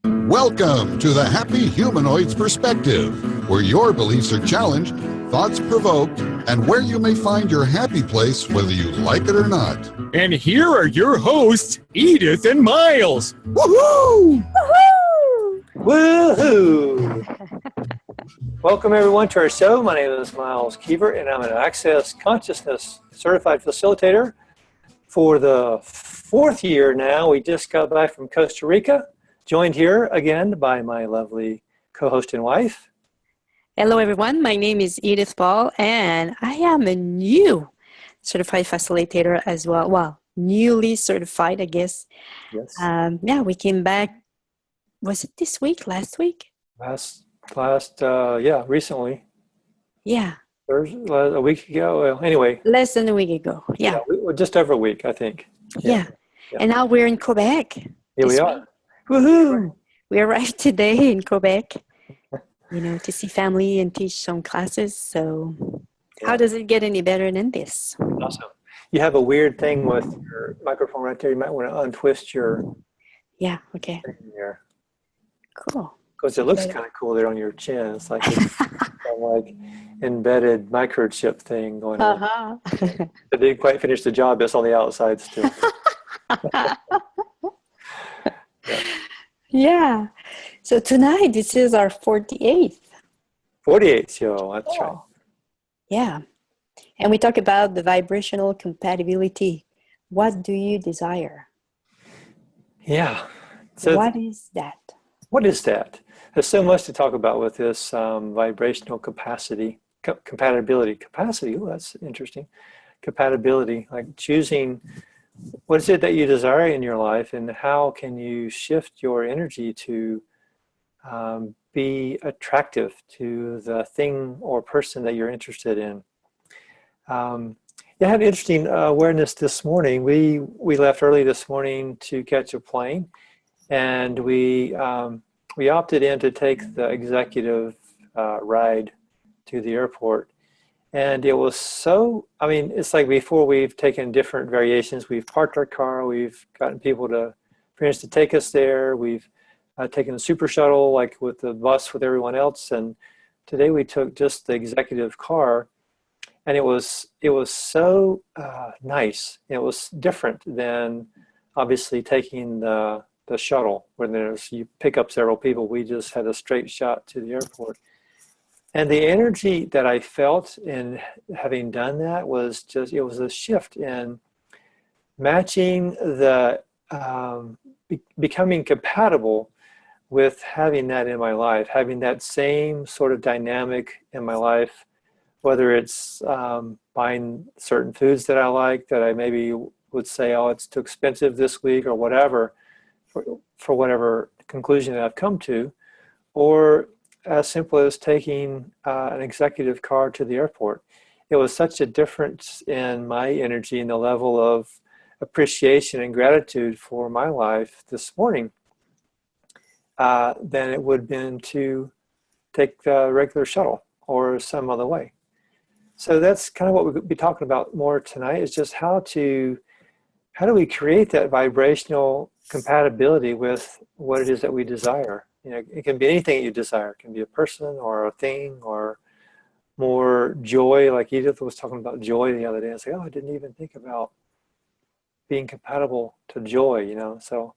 Welcome to the Happy Humanoids Perspective, where your beliefs are challenged, thoughts provoked, and where you may find your happy place whether you like it or not. And here are your hosts, Edith and Miles. Woohoo! Woohoo! Welcome everyone to our show. My name is Miles Keever, and I'm an Access Consciousness Certified Facilitator for the 4th year now. We just got back from Costa Rica, joined here again by my lovely co-host and wife. Hello everyone, my name is Edith Paul, and I am a new certified facilitator as well. Well, newly certified, I guess. Yes. We came back, was it this week, last week? Recently. Yeah. A week ago. Well, anyway. Less than a week ago, yeah. Just over a week, I think. Yeah. And now we're in Quebec. Here we are. Woohoo! We arrived today in Quebec, to see family and teach some classes. So how does it get any better than this? Awesome. You have a weird thing with your microphone right there. You might want to untwist your... Yeah, okay. There. Cool. Because it looks kind of cool there on your chin. It's like like embedded microchip thing going on. It didn't quite finish the job. It's on the outside still. Yeah. So tonight, this is our 48th. 48th show, that's right. Yeah. And we talk about the vibrational compatibility. What do you desire? Yeah. So what is that? What is that? There's so much to talk about with this vibrational compatibility. Capacity, oh, that's interesting. Compatibility, like choosing what is it that you desire in your life, and how can you shift your energy to be attractive to the thing or person that you're interested in. I had interesting awareness this morning. We left early this morning to catch a plane, and we opted in to take the executive ride to the airport. And it was so, it's like before we've taken different variations. We've parked our car, we've gotten people friends to take us there. We've taken a super shuttle, like with the bus with everyone else. And today we took just the executive car, and it was so nice. It was different than obviously taking the shuttle, where you pick up several people. We just had a straight shot to the airport. And the energy that I felt in having done that was it was a shift in matching the, becoming compatible with having that in my life, having that same sort of dynamic in my life, whether it's buying certain foods that I like, that I maybe would say, oh, it's too expensive this week or whatever, for whatever conclusion that I've come to, or as simple as taking an executive car to the airport. It was such a difference in my energy and the level of appreciation and gratitude for my life this morning than it would have been to take the regular shuttle or some other way. So that's kind of what we'll be talking about more tonight, is just how do we create that vibrational compatibility with what it is that we desire. It can be anything that you desire. It can be a person or a thing or more joy. Like Edith was talking about joy the other day. I was like, oh, I didn't even think about being compatible to joy, So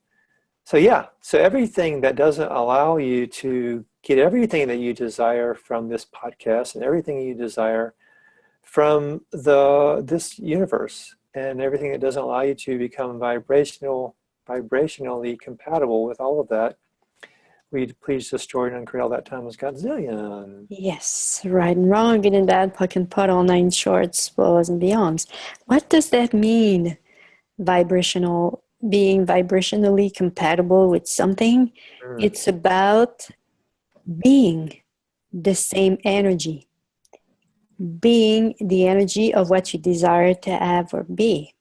everything that doesn't allow you to get everything that you desire from this podcast and everything you desire from this universe, and everything that doesn't allow you to become vibrationally compatible with all of that, we'd please destroy and uncreate all that times Godzillion. Yes, right and wrong, good and bad, puck and putt, all 9 shorts, belows and beyonds. What does that mean? Being vibrationally compatible with something. It's about being the same energy, being the energy of what you desire to have or be.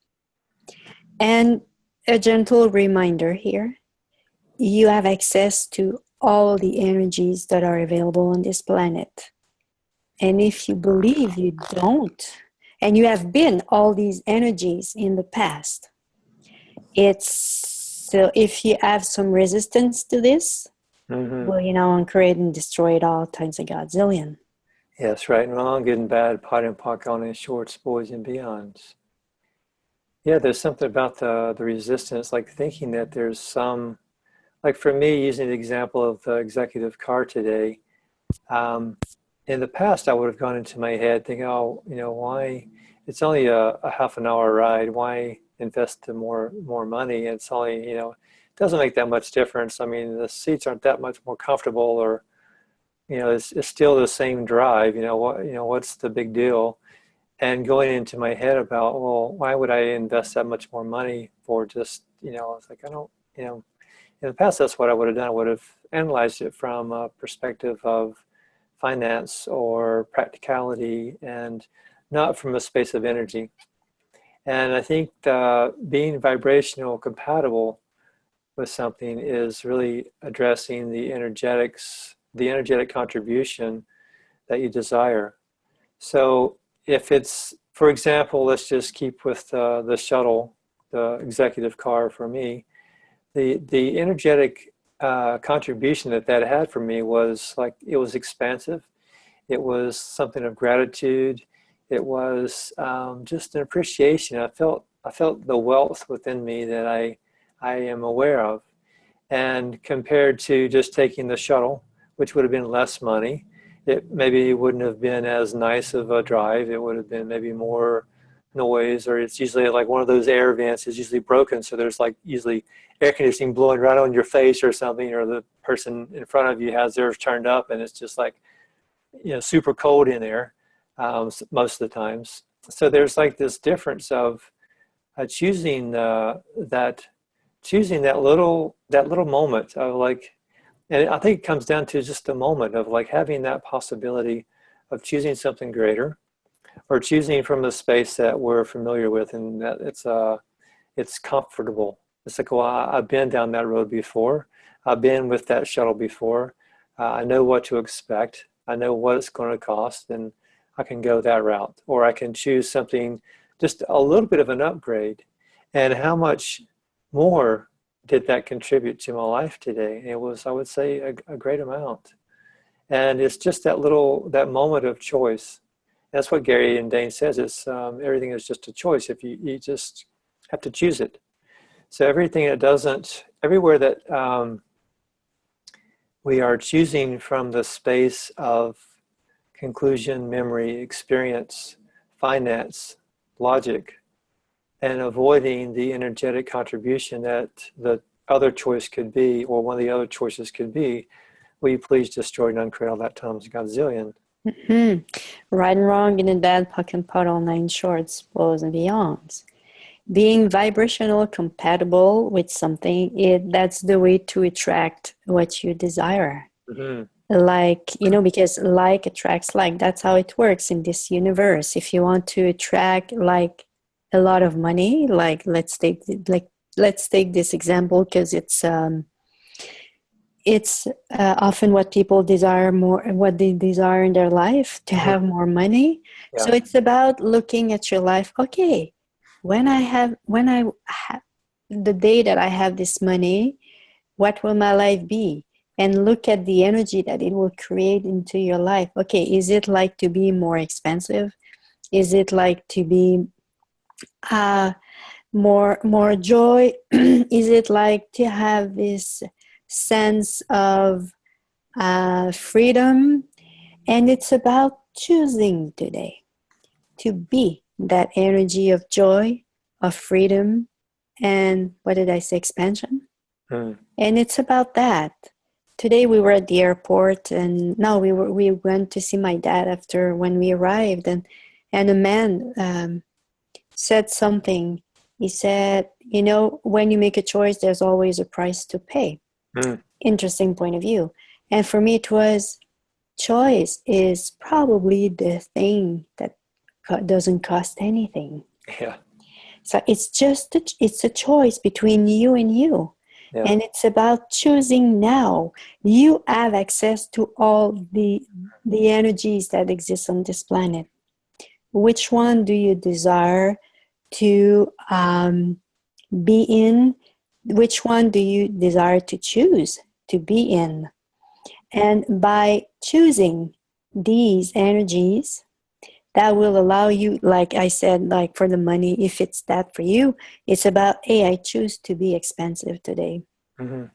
And a gentle reminder here, you have access to all the energies that are available on this planet. And if you believe you don't, and you have been all these energies in the past. It's so if you have some resistance to this, well, create and destroy it all times a godzillion. Yes, right and wrong, good and bad, pot and pock, on and shorts, boys and beyonds. Yeah, there's something about the resistance, like thinking that there's some, like for me, using the example of the executive car today, in the past, I would have gone into my head thinking, oh, why? It's only a half an hour ride. Why invest in more money? It's only, it doesn't make that much difference. I mean, the seats aren't that much more comfortable, or, it's still the same drive. What's the big deal? And going into my head about, well, why would I invest that much more money for just, it's like, I don't, in the past, that's what I would have done. I would have analyzed it from a perspective of finance or practicality, and not from a space of energy. And I think being vibrational compatible with something is really addressing the energetic contribution that you desire. So if it's, for example, let's just keep with the shuttle, the executive car for me, the energetic contribution that had for me was like, it was expansive. It was something of gratitude. It was just an appreciation. I felt the wealth within me that I am aware of. And compared to just taking the shuttle, which would have been less money, it maybe wouldn't have been as nice of a drive. It would have been maybe more noise, or it's usually like one of those air vents is usually broken, so there's like usually air conditioning blowing right on your face or something, or the person in front of you has theirs turned up and it's just like, super cold in there most of the times. So there's like this difference of choosing that little moment of like, and I think it comes down to just a moment of like having that possibility of choosing something greater, or choosing from a space that we're familiar with, and that it's comfortable. It's like, well, I've been down that road before. I've been with that shuttle before. I know what to expect. I know what it's going to cost, and I can go that route. Or I can choose something, just a little bit of an upgrade. And how much more did that contribute to my life today? It was, I would say, a great amount. And it's just that moment of choice. That's what Gary and Dane says. It's everything is just a choice. If you just have to choose it. So everywhere that we are choosing from the space of conclusion, memory, experience, finance, logic, and avoiding the energetic contribution that the other choice could be, or one of the other choices could be, will you please destroy and uncreate all that times godzillion? Right and wrong, good and bad, puck and pot, all nine shorts, bows and beyonds. Being vibrational compatible with something, that's the way to attract what you desire. Like, because like attracts like. That's how it works in this universe. If you want to attract like a lot of money, like let's take this example, because it's often what people desire more, what they desire in their life, to have more money. Yeah. So it's about looking at your life. Okay, when I have the day that I have this money, what will my life be? And look at the energy that it will create into your life. Okay, is it like to be more expensive? Is it like to be more joy? Is it like to have this sense of freedom? And it's about choosing today to be that energy of joy, of freedom, and what did I say, expansion? And it's about that. Today we were at the airport, and now we went to see my dad after when we arrived, and a man said something. He said, when you make a choice, there's always a price to pay. Interesting point of view. And for me, it was, choice is probably the thing that doesn't cost anything. Yeah. So it's a choice between you and you. Yeah. And it's about choosing now. You have access to all the energies that exist on this planet. which one do you desire to be in? Which one do you desire to choose to be in? And by choosing these energies, that will allow you, like I said, like for the money, if it's that for you, it's about, hey, I choose to be expensive today. Mm-hmm.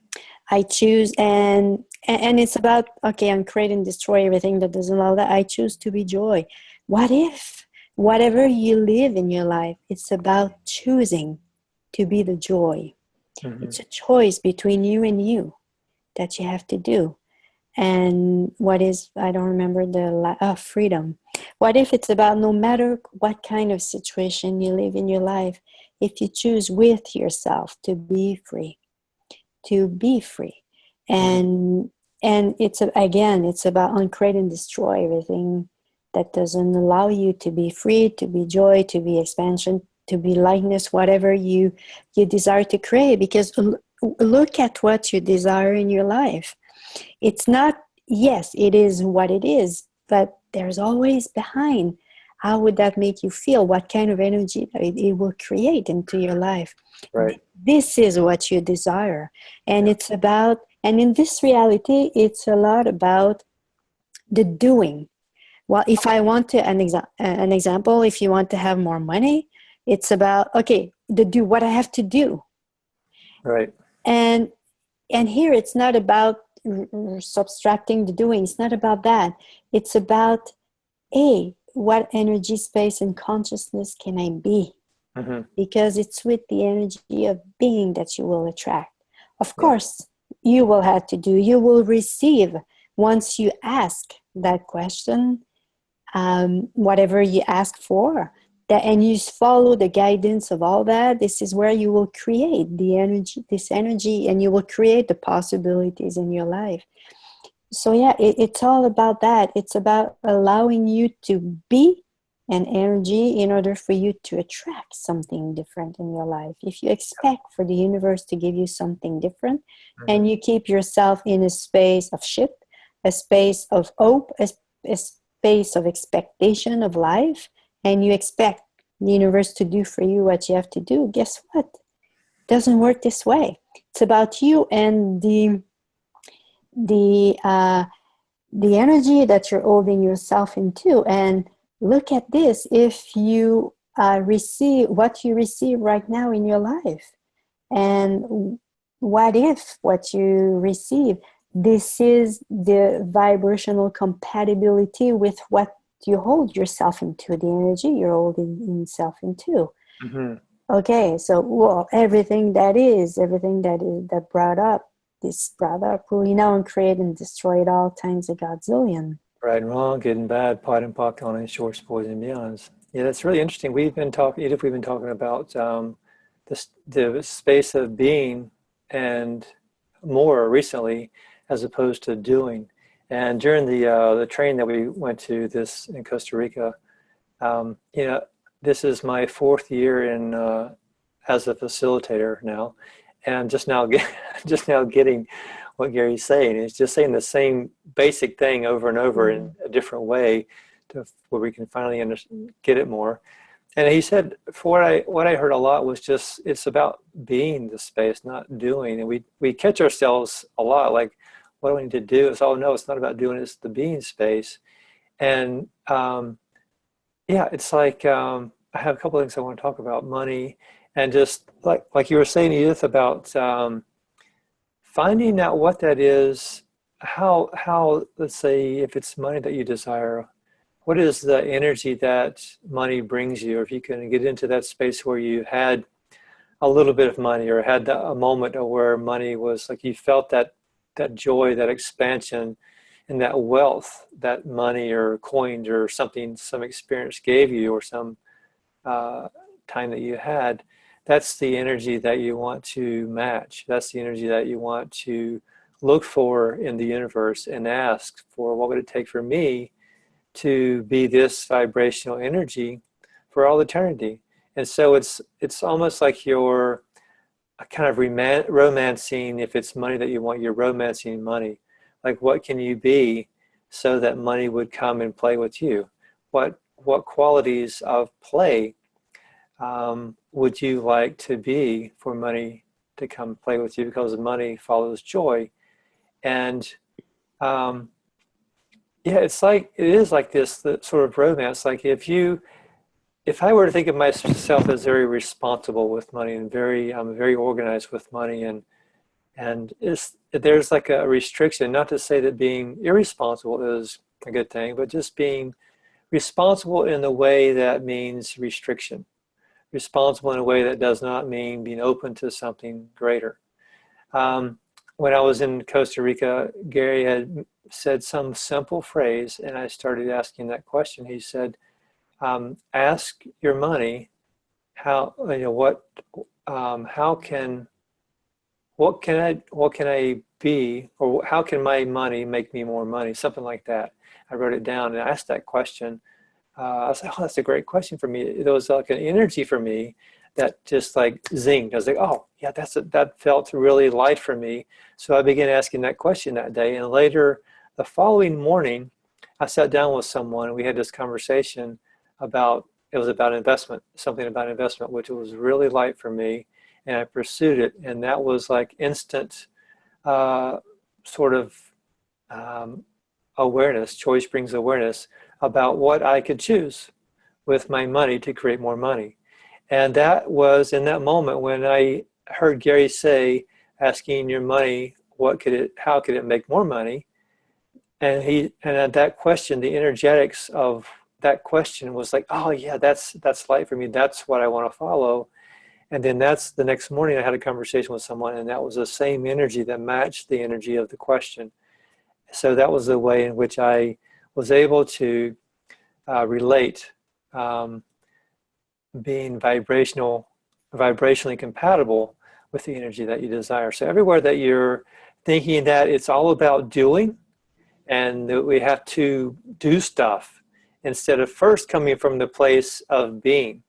I choose, and it's about, okay, I'm create and destroy everything that doesn't allow that. I choose to be joy. What if, whatever you live in your life, it's about choosing to be the joy. Mm-hmm. It's a choice between you and you that you have to do. And what is, I don't remember the freedom. What if it's about, no matter what kind of situation you live in your life, if you choose with yourself to be free, and it's again, it's about uncreate and destroy everything that doesn't allow you to be free, to be joy, to be expansion, to be lightness, whatever you desire to create. Because look at what you desire in your life. It's not, yes, it is what it is, but there's always behind. How would that make you feel? What kind of energy it will create into your life? Right. This is what you desire. And it's about, and in this reality, it's a lot about the doing. Well, if I want to, an example, if you want to have more money, it's about, okay, what I have to do. Right. And here it's not about subtracting the doing. It's not about that. It's about, what energy, space, and consciousness can I be? Mm-hmm. Because it's with the energy of being that you will attract. Of course, you will have to do, you will receive once you ask that question, whatever you ask for, that, and you follow the guidance of all that. This is where you will create this energy, and you will create the possibilities in your life. So yeah, it's all about that. It's about allowing you to be an energy in order for you to attract something different in your life. If you expect for the universe to give you something different, and you keep yourself in a space of shit, a space of hope, a space of expectation of life, and you expect the universe to do for you what you have to do, guess what? It doesn't work this way. It's about you and the energy that you're holding yourself into. And look at this, if you receive what you receive right now in your life, and what if what you receive, this is the vibrational compatibility with what you hold yourself into, the energy you're holding yourself into. Mm-hmm. Okay, so everything that brought up, we now and create and destroy it all times a godzillion. Right and wrong, good and bad, pot and popcorn, and shorts, boys and beyonds. Yeah, that's really interesting. We've been talking about the space of being and more recently, as opposed to doing. And during the train that we went to this in Costa Rica, this is my 4th year in as a facilitator now, and just now getting what Gary's saying. He's just saying the same basic thing over and over in a different way, where we can finally get it more. And he said, for what I heard a lot was just, it's about being the space, not doing. And we catch ourselves a lot, like, what do we need to do? It's, oh no, it's not about doing, it's the being space. And it's like, I have a couple of things I want to talk about: money, and just like you were saying, Edith, about finding out what that is. How, let's say, if it's money that you desire, what is the energy that money brings you? Or if you can get into that space where you had a little bit of money, or had a moment where money was like, you felt that joy, that expansion, and that wealth that money or coins or something, some experience gave you, or some time that you had, that's the energy that you want to match. That's the energy that you want to look for in the universe and ask for, what would it take for me to be this vibrational energy for all eternity? And so it's almost like you're kind of romancing. If it's money that you want, you're romancing money. Like, what can you be so that money would come and play with you? What what qualities of play would you like to be for money to come play with you, because money follows joy. And yeah, it is like this, the sort of romance. Like if I were to think of myself as very responsible with money and I'm very organized with money, and there's like a restriction, not to say that being irresponsible is a good thing, but just being responsible in the way that means restriction, responsible in a way that does not mean being open to something greater. When I was in Costa Rica, Gary had said some simple phrase, and I started asking that question. He said, ask your money what can I be, or how can my money make me more money? Something like that. I wrote it down and I asked that question. I was like, oh, that's a great question for me. There was like an energy for me that just like zinged. I was like, oh yeah, that felt really light for me. So I began asking that question that day. And later, the following morning, I sat down with someone and we had this conversation about investment, something about investment, which was really light for me. And I pursued it. And that was like instant sort of awareness. Choice brings awareness about what I could choose with my money to create more money. And that was in that moment when I heard Gary say, asking your money, how could it make more money? And at that question, the energetics of that question was like, oh yeah, that's light for me. That's what I want to follow. And then the next morning I had a conversation with someone, and that was the same energy that matched the energy of the question. So that was the way in which I was able to relate being vibrationally compatible with the energy that you desire. So everywhere that you're thinking that it's all about doing and that we have to do stuff instead of first coming from the place of being.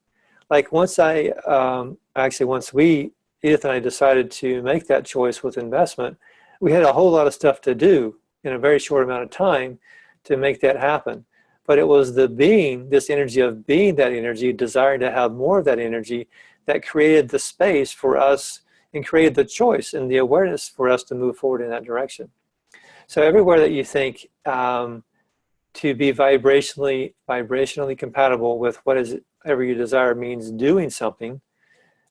Like once Edith and I decided to make that choice with investment, we had a whole lot of stuff to do in a very short amount of time to make that happen. But it was the being, this energy of being that energy, desiring to have more of that energy, that created the space for us and created the choice and the awareness for us to move forward in that direction. So everywhere that you think to be vibrationally compatible with whatever you desire means doing something,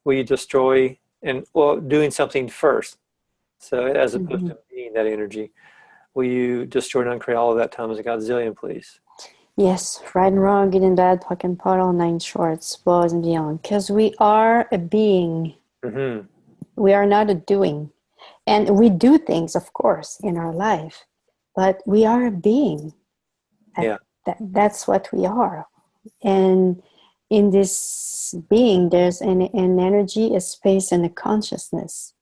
will you destroy doing something first. So as opposed to being that energy, will you destroy and uncreate all of that times a godzillion, please? Yes, right and wrong, good and bad, puck and pot, all nine shorts, boys and beyond. Because we are a being. Mm-hmm. We are not a doing. And we do things, of course, in our life. But we are a being. That's what we are. And in this being, there's an energy, a space, and a consciousness.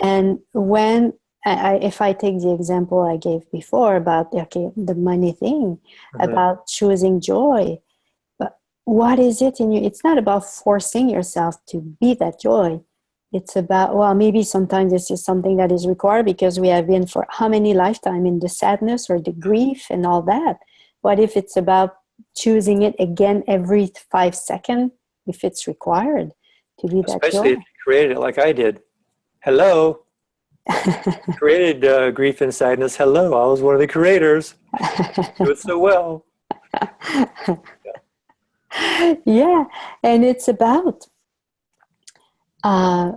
And when if I take the example I gave before about the money thing, about choosing joy, but what is it in you? It's not about forcing yourself to be that joy. It's about, well, maybe sometimes this is something that is required because we have been for how many lifetimes in the sadness or the grief and all that. What if it's about choosing it again every 5 seconds if it's required to be that joy? Especially if you created it like I did. Hello. Created grief and sadness. Hello, I was one of the creators. Do it so well. Yeah, and it's about I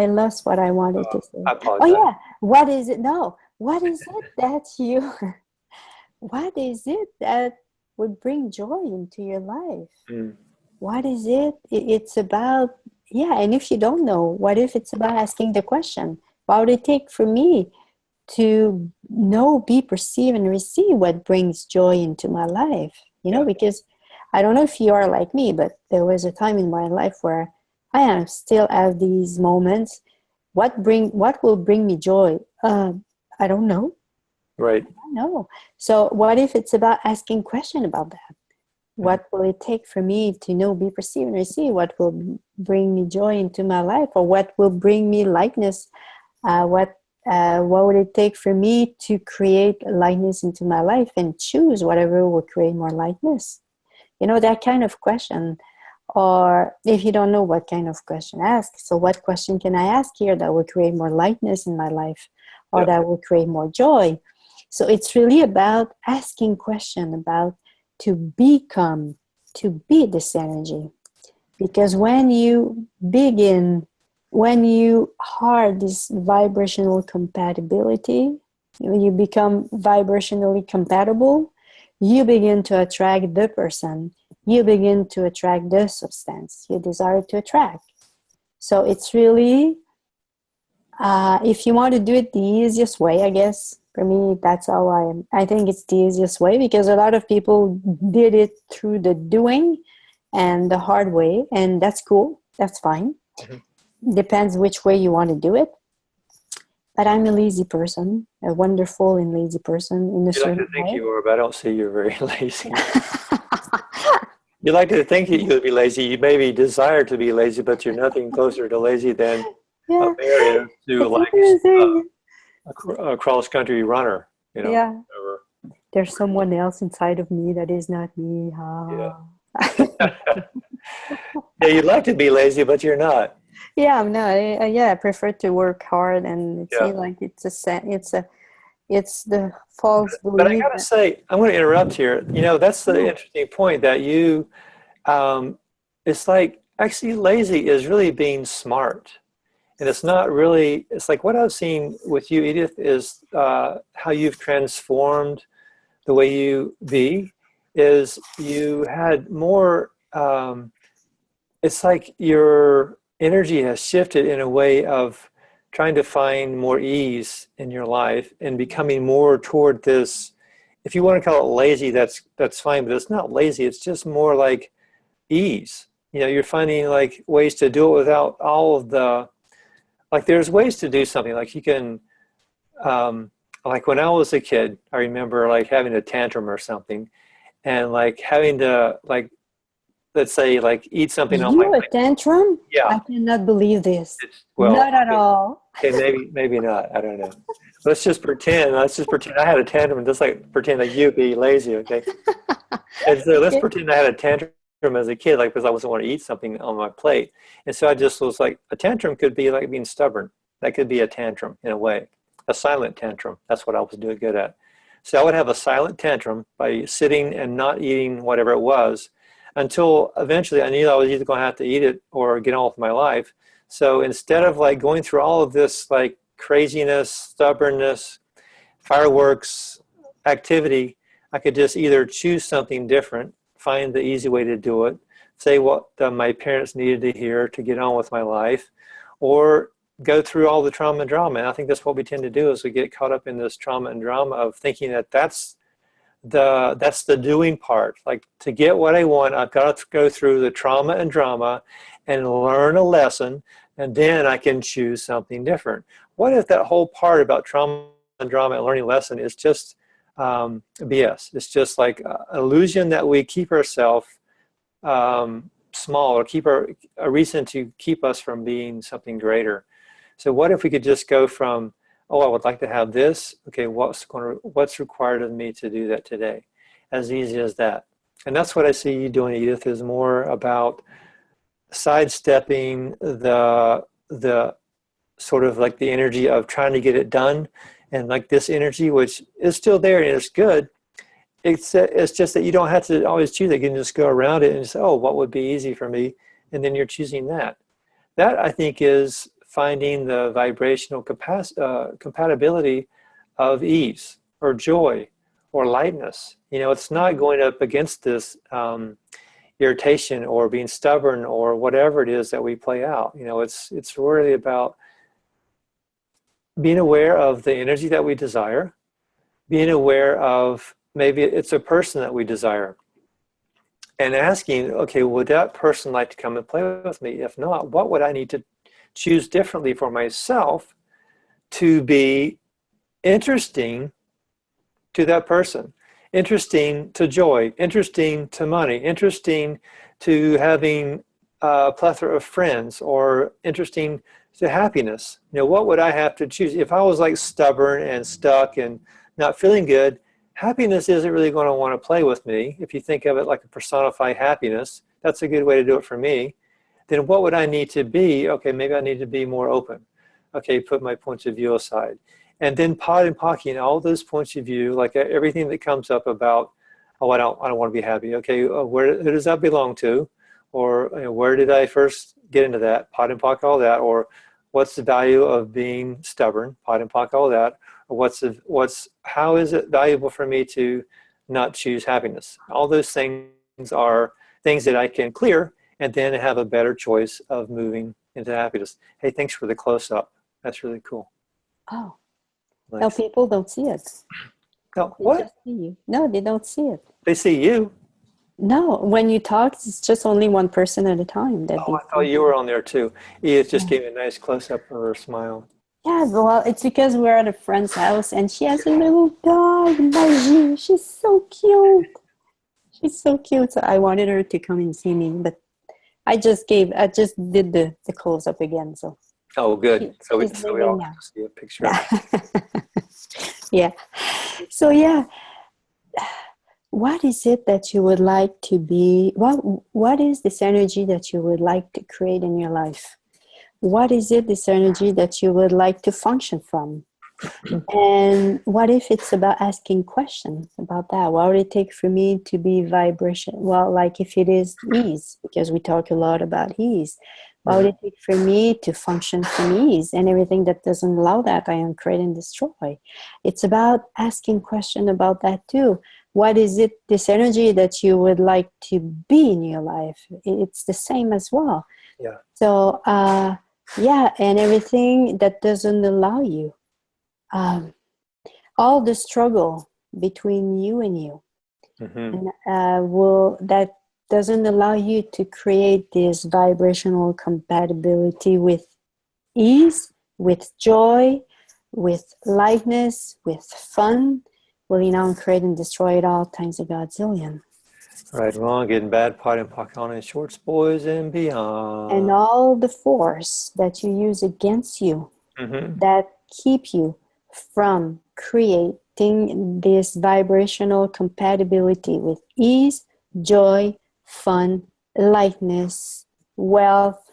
lost what I wanted to say. I apologize. Oh yeah, what is it? No, what is it that you? What is it that would bring joy into your life? What is it? It's about. Yeah, and if you don't know, what if it's about asking the question, what would it take for me to know, be, perceive, and receive what brings joy into my life? Because I don't know if you are like me, but there was a time in my life where I still have these moments. What will bring me joy? I don't know. Right. I don't know. So what if it's about asking question about that? What will it take for me to know, be, perceive, and receive? What will bring me joy into my life? Or what will bring me lightness? What what would it take for me to create lightness into my life and choose whatever will create more lightness? You know, that kind of question. Or if you don't know what kind of question ask, so what question can I ask here that will create more lightness in my life, or that will create more joy? So it's really about asking question about to become, to be this energy. Because when you begin, when you are this vibrational compatibility, you become vibrationally compatible, you begin to attract the person, you begin to attract the substance you desire to attract. So it's really, if you want to do it the easiest way, I guess, for me, that's how I am. I think it's the easiest way because a lot of people did it through the doing and the hard way, and that's cool. That's fine. Mm-hmm. Depends which way you want to do it. But I'm a lazy person, a wonderful and lazy person in a certain way. You like to think you are, but I don't see you're very lazy. You like to think that you would be lazy. You maybe desire to be lazy, but you're nothing closer to lazy than a bear is to like a cross-country runner. You know, yeah. There's someone else inside of me that is not me. Yeah, you'd like to be lazy, but you're not. Yeah, I'm not. I prefer to work hard, and it seems like it's the false belief. But I gotta say, I'm going to interrupt here. You know, that's the interesting point that you. It's like actually lazy is really being smart, and it's not really. It's like what I've seen with you, Edith, is how you've transformed the way you be. Is you had more. It's like your energy has shifted in a way of trying to find more ease in your life and becoming more toward this. If you want to call it lazy, that's fine, but it's not lazy. It's just more like ease. You know, you're finding like ways to do it without all of the, like there's ways to do something. Like you can, like when I was a kid, I remember like having a tantrum or something and like having to like, let's say like eat something on my plate. Tantrum? Yeah. I cannot believe this. Not at all. Okay, maybe not. I don't know. Let's just pretend I had a tantrum and just like pretend that you'd be lazy, okay? And so let's pretend I had a tantrum as a kid, like because I wasn't want to eat something on my plate. And so I just was like, a tantrum could be like being stubborn. That could be a tantrum in a way. A silent tantrum. That's what I was doing good at. So I would have a silent tantrum by sitting and not eating whatever it was, until eventually I knew I was either going to have to eat it or get on with my life. So instead of like going through all of this like craziness, stubbornness, fireworks activity, I could just either choose something different, find the easy way to do it, say what my parents needed to hear to get on with my life, or go through all the trauma and drama. And I think that's what we tend to do is we get caught up in this trauma and drama of thinking that that's the doing part. Like to get what I want, I've got to go through the trauma and drama and learn a lesson, and then I can choose something different. What if that whole part about trauma and drama and learning a lesson is just BS? It's just like an illusion that we keep ourselves small, or keep a reason to keep us from being something greater. So what if we could just go from, oh, I would like to have this. Okay, what's required of me to do that today? As easy as that. And that's what I see you doing, Edith, is more about sidestepping the sort of like the energy of trying to get it done, and like this energy, which is still there and it's good. It's just that you don't have to always choose it. You can just go around it and say, oh, what would be easy for me? And then you're choosing that. That, I think, is finding the vibrational compatibility of ease or joy or lightness. You know, it's not going up against this irritation or being stubborn or whatever it is that we play out. You know, it's really about being aware of the energy that we desire, being aware of maybe it's a person that we desire, and asking, okay, would that person like to come and play with me? If not, what would I need to choose differently for myself to be interesting to that person, interesting to joy, interesting to money, interesting to having a plethora of friends, or interesting to happiness. You know, what would I have to choose? If I was like stubborn and stuck and not feeling good, happiness isn't really going to want to play with me. If you think of it like a personified happiness, that's a good way to do it for me. Then what would I need to be? Okay, maybe I need to be more open. Okay, put my points of view aside. And then pot and pocking all those points of view, like everything that comes up about, oh, I don't want to be happy. Okay, who does that belong to? Or you know, where did I first get into that? Pot and pock all that. Or what's the value of being stubborn? Pot and pock all that. Or how is it valuable for me to not choose happiness? All those things are things that I can clear and then have a better choice of moving into happiness. Hey, thanks for the close-up. That's really cool. Oh, Nice. no, people don't see it. No, They what? just see you. No, they don't see it. They see you. No, when you talk, it's just only one person at a time that Oh, I they thought see. you were on there too. Edith just Yeah. gave me a nice close-up of her smile. Yeah, well, it's because we're at a friend's house and she has a little dog, Marie. She's so cute. She's so cute. So I wanted her to come and see me, but I just did the close up again. So Oh, good. So we she's all leaving get now. to see a picture of it. Yeah. So yeah, what is it that you would like to be? What is this energy that you would like to create in your life? What is it, this energy that you would like to function from? And what if it's about asking questions about that? What would it take for me to be vibration? Well, like if it is ease, because we talk a lot about ease. What would it take for me to function from ease? And everything that doesn't allow that, I am create and destroy. It's about asking questions about that too. What is it, this energy that you would like to be in your life? It's the same as well. Yeah. So, yeah, and everything that doesn't allow you. All the struggle between you and you, and that doesn't allow you to create this vibrational compatibility with ease, with joy, with lightness, with fun. Will you now create and destroy it all times a godzillion? Right, wrong, good and bad, pot and pock on and shorts, boys and beyond. And all the force that you use against you that keep you from creating this vibrational compatibility with ease, joy, fun, lightness, wealth,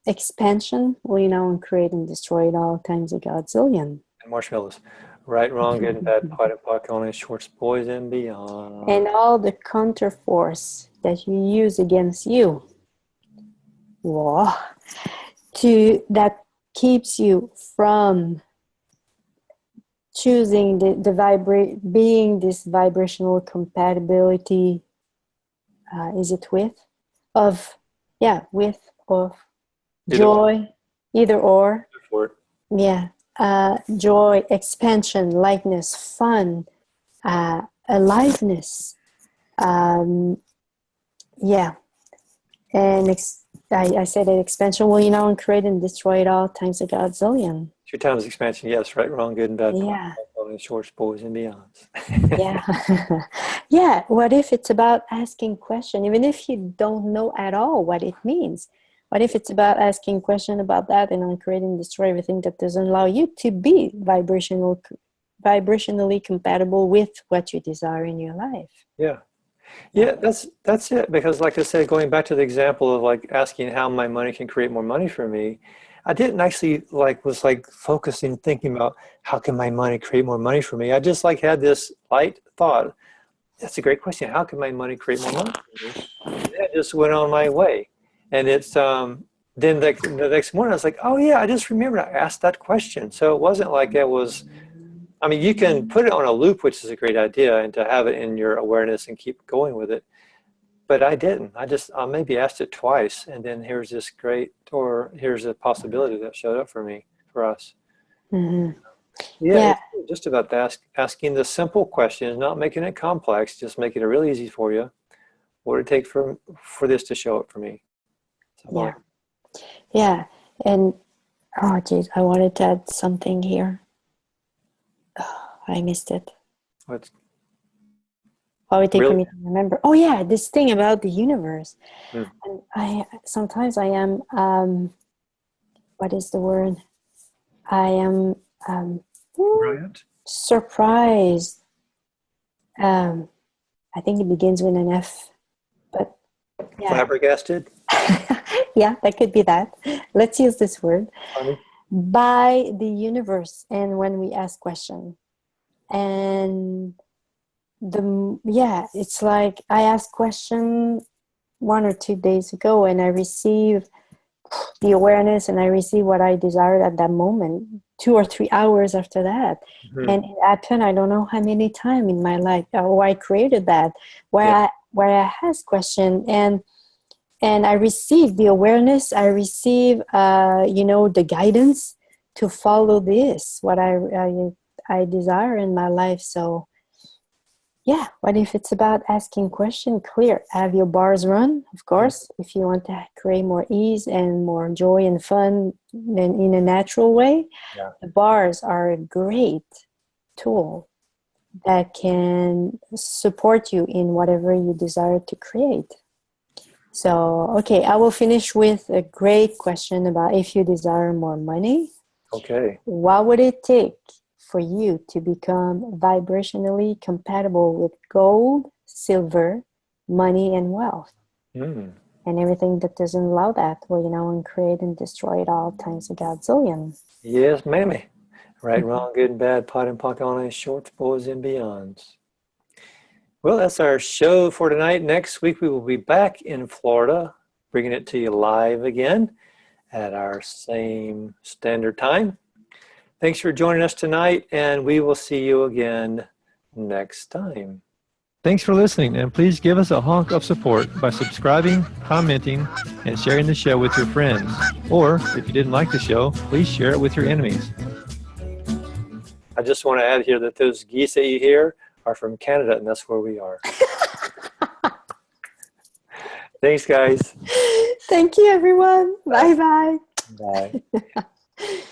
expansion, will you know and create and destroy it all times a godzillion. And marshmallows. Right, wrong, good and bad, pot and pock on and shorts, boys and beyond. And all the counter force that you use against you, that keeps you from choosing being this vibrational compatibility, is it with joy, either or. Yeah, joy, expansion, lightness, fun, aliveness. Yeah, and I said that expansion will, you know, and create and destroy it all times a godzillion. 2 times expansion, yes, right, wrong, good and bad, Yeah. shorts, boys and beyonds. Yeah. Yeah. What if it's about asking question, even if you don't know at all what it means? What if it's about asking question about that and then create and destroy everything that doesn't allow you to be vibrationally compatible with what you desire in your life? Yeah. Yeah, that's it. Because like I said, going back to the example of like asking how my money can create more money for me, I didn't actually was focusing, thinking about how can my money create more money for me. I just had this light thought. That's a great question. How can my money create more money for me? And then I just went on my way. And it's then the next morning I was like, oh yeah, I just remembered I asked that question. So it wasn't like it was. I mean, you can put it on a loop, which is a great idea, and to have it in your awareness and keep going with it. But I didn't. I maybe asked it twice, and then here's here's a possibility that showed up for us. Mm-hmm. Yeah, it's just about asking the simple questions, not making it complex, just making it really easy for you. What would it take for this to show up for me? Yeah. Yeah. And, oh, geez, I wanted to add something here. Oh, I missed it. What would it take for me to remember? Oh, yeah, this thing about the universe. Mm. And sometimes I am what is the word? I am Brilliant. surprised. I think it begins with an F, but yeah. Flabbergasted. Yeah, that could be that. Let's use this word. Funny. By the universe, and when we ask questions. And it's like I asked question 1 or 2 days ago, and I receive the awareness, and I receive what I desired at that moment 2 or 3 hours after that. Mm-hmm. And it happened, I don't know how many times in my life. I created that where I asked question, and I receive the awareness. I receive the guidance to follow this what I desire in my life. So yeah, what if it's about asking question clear? Have your bars run, of course, if you want to create more ease and more joy and fun in a natural way. Yeah. The bars are a great tool that can support you in whatever you desire to create. So, okay, I will finish with a great question about if you desire more money. Okay. What would it take for you to become vibrationally compatible with gold, silver, money, and wealth? And everything that doesn't allow that, well, and create and destroy it all times a godzillion. Yes, mammy. Right, wrong, good and bad, pot and pocket, on shorts, boys and beyonds. Well, that's our show for tonight. Next week, we will be back in Florida, bringing it to you live again at our same standard time. Thanks for joining us tonight, and we will see you again next time. Thanks for listening, and please give us a honk of support by subscribing, commenting, and sharing the show with your friends. Or, if you didn't like the show, please share it with your enemies. I just want to add here that those geese that you hear are from Canada, and that's where we are. Thanks, guys. Thank you, everyone. Bye-bye. Bye.